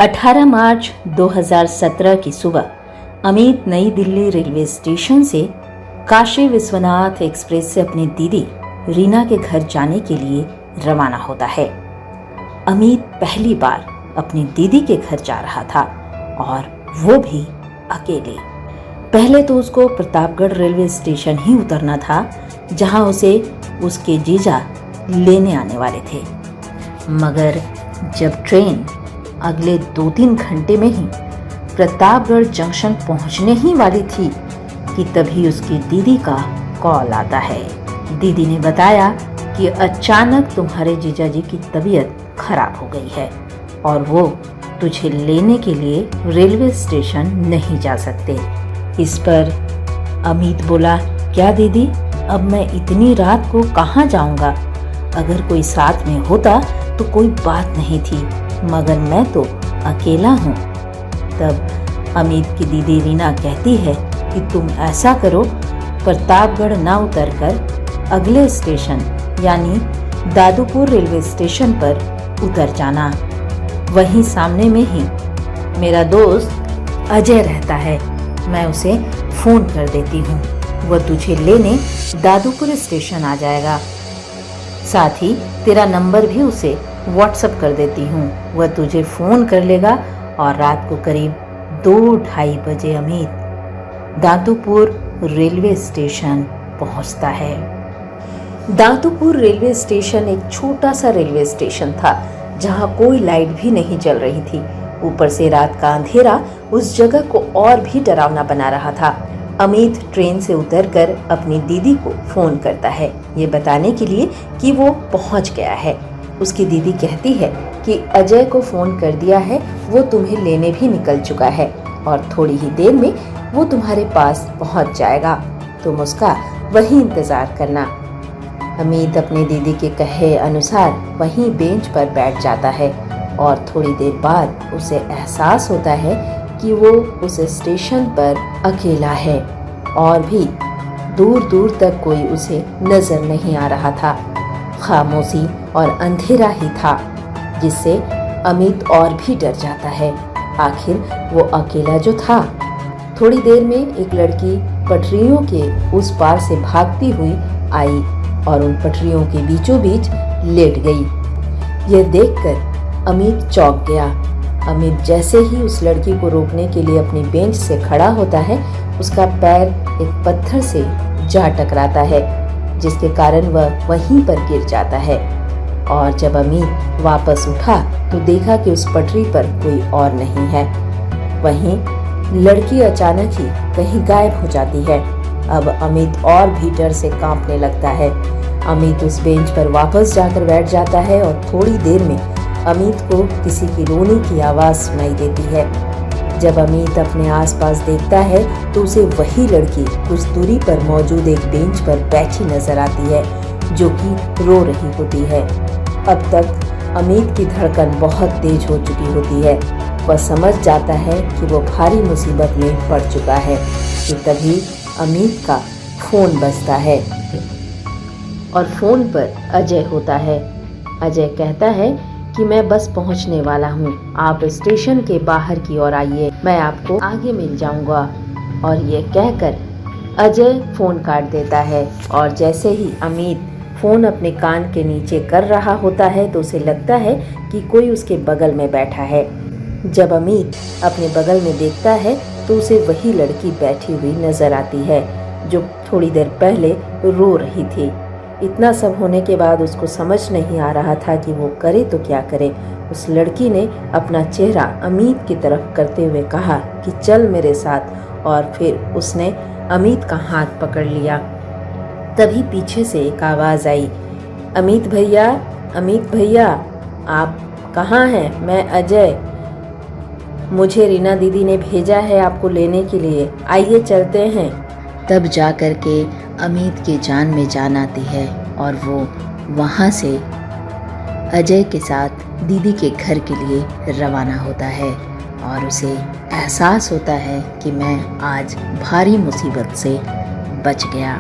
18 मार्च 2017 की सुबह अमित नई दिल्ली रेलवे स्टेशन से काशी विश्वनाथ एक्सप्रेस से अपनी दीदी रीना के घर जाने के लिए रवाना होता है। अमित पहली बार अपनी दीदी के घर जा रहा था और वो भी अकेले। पहले तो उसको प्रतापगढ़ रेलवे स्टेशन ही उतरना था, जहां उसे उसके जीजा लेने आने वाले थे। मगर जब ट्रेन अगले 2-3 घंटे में ही प्रतापगढ़ जंक्शन पहुंचने ही वाली थी कि तभी उसकी दीदी का कॉल आता है। दीदी ने बताया कि अचानक तुम्हारे जीजाजी की तबीयत खराब हो गई है और वो तुझे लेने के लिए रेलवे स्टेशन नहीं जा सकते। इस पर अमित बोला, क्या दीदी, अब मैं इतनी रात को कहाँ जाऊंगा? अगर कोई साथ में होता तो कोई बात नहीं थी, मगर मैं तो अकेला हूँ। तब अमित की दीदी रीना कहती है कि तुम ऐसा करो, प्रतापगढ़ ना उतरकर अगले स्टेशन यानी दादूपुर रेलवे स्टेशन पर उतर जाना। वहीं सामने में ही मेरा दोस्त अजय रहता है, मैं उसे फोन कर देती हूँ, वह तुझे लेने दादूपुर स्टेशन आ जाएगा। साथ ही तेरा नंबर भी उसे व्हाट्सएप कर देती हूँ, वह तुझे फ़ोन कर लेगा। और रात को करीब 2-2:30 बजे अमित दादूपुर रेलवे स्टेशन पहुँचता है। दादूपुर रेलवे स्टेशन एक छोटा सा रेलवे स्टेशन था, जहाँ कोई लाइट भी नहीं जल रही थी। ऊपर से रात का अंधेरा उस जगह को और भी डरावना बना रहा था। अमित ट्रेन से उतरकर अपनी दीदी को फ़ोन करता है, ये बताने के लिए कि वो पहुँच गया है। उसकी दीदी कहती है कि अजय को फ़ोन कर दिया है, वो तुम्हें लेने भी निकल चुका है और थोड़ी ही देर में वो तुम्हारे पास पहुंच जाएगा, तुम उसका वहीं इंतज़ार करना। अमित अपने दीदी के कहे अनुसार वहीं बेंच पर बैठ जाता है और थोड़ी देर बाद उसे एहसास होता है कि वो उस स्टेशन पर अकेला है और भी दूर दूर तक कोई उसे नज़र नहीं आ रहा था। खामोशी और अंधेरा ही था, जिससे अमित और भी डर जाता है। आखिर वो अकेला जो था। थोड़ी देर में एक लड़की पटरियों के उस पार से भागती हुई आई और उन पटरियों के बीचों बीच लेट गई। यह देखकर अमित चौंक गया। अमित जैसे ही उस लड़की को रोकने के लिए अपनी बेंच से खड़ा होता है, उसका पैर एक पत्थर से जा टकराता है, जिसके कारण वह वहीं पर गिर जाता है। और जब अमित वापस उठा तो देखा कि उस पटरी पर कोई और नहीं है। वहीं लड़की अचानक ही कहीं गायब हो जाती है। अब अमित और भी डर से कांपने लगता है। अमित उस बेंच पर वापस जाकर बैठ जाता है और थोड़ी देर में अमित को किसी की रोने की आवाज़ सुनाई देती है। जब अमित अपने आसपास देखता है तो उसे वही लड़की कुछ दूरी पर मौजूद एक बेंच पर बैठी नजर आती है, जो कि रो रही होती है। अब तक अमित की धड़कन बहुत तेज हो चुकी होती है। वह समझ जाता है कि वो भारी मुसीबत में पड़ चुका है कि तभी अमित का फ़ोन बजता है और फ़ोन पर अजय होता है। अजय कहता है कि मैं बस पहुंचने वाला हूं, आप स्टेशन के बाहर की ओर आइए, मैं आपको आगे मिल जाऊंगा। और ये कहकर अजय फ़ोन काट देता है। और जैसे ही अमित फ़ोन अपने कान के नीचे कर रहा होता है तो उसे लगता है कि कोई उसके बगल में बैठा है। जब अमित अपने बगल में देखता है तो उसे वही लड़की बैठी हुई नज़र आती है, जो थोड़ी देर पहले रो रही थी। इतना सब होने के बाद उसको समझ नहीं आ रहा था कि वो करे तो क्या करे। उस लड़की ने अपना चेहरा अमित की तरफ करते हुए कहा कि चल मेरे साथ, और फिर उसने अमित का हाथ पकड़ लिया। तभी पीछे से एक आवाज़ आई, अमित भैया, अमित भैया, आप कहाँ हैं? मैं अजय, मुझे रीना दीदी ने भेजा है आपको लेने के लिए, आइए चलते हैं। तब जा कर के अमित के जान में जान आती है और वो वहाँ से अजय के साथ दीदी के घर के लिए रवाना होता है और उसे एहसास होता है कि मैं आज भारी मुसीबत से बच गया।